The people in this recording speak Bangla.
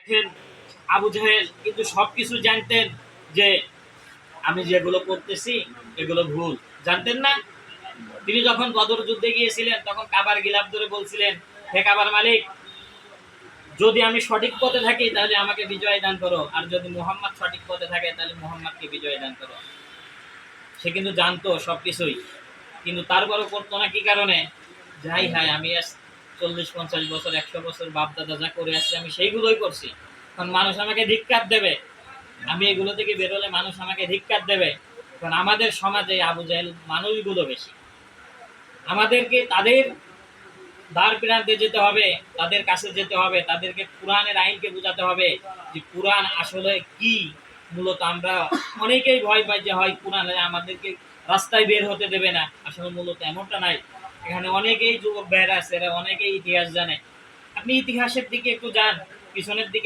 দেখেন, আবু জাহেল কিন্তু সবকিছু জানতেন যে আমি যেগুলো করতেছি এগুলো ভুল। জানতেন না? তিনি যখন বদর যুদ্ধে গিয়েছিলেন তখন কাবার গিলাফ ধরে বলছিলেন, হে কাবার মালিক, যদি আমি সঠিক পথে থাকি তাহলে আমাকে বিজয় দান করো, আর যদি মুহাম্মদ সঠিক পথে থাকে তাহলে মুহাম্মদকে বিজয় দান করো। সে কিন্তু জানতো সবকিছুই, কিন্তু তারপরও করতো না। কি কারণে? যাই হায়, আমি 40-50 বছর 100 বছর বাপ দাদা যা করে আসছে আমি সেইগুলোই করছি, কারণ মানুষ আমাকে ধিক্কার দেবে। আমি এগুলো থেকে বেরোলে মানুষ আমাকে ধিক্কার দেবে। কারণ আমাদের সমাজে আবু জাহেল মানুষগুলো বেশি। আমাদেরকে তাদের দ্বার প্রান্তে যেতে হবে, তাদের কাছে যেতে হবে, তাদেরকে কোরআনের আইনকে বোঝাতে হবে যে কোরআন আসলে কি। মূলত আমরা অনেকেই ভয় পাই যে হয় কোরআন আমাদেরকে রাস্তায় বের হতে দেবে না, আসলে মূলত এমনটা নাই। এখানে অনেকেই যুবক ভাইরা আছে, এরা অনেকেই ইতিহাস জানে। আপনি ইতিহাসের দিকে একটু যান, পিছনের দিকে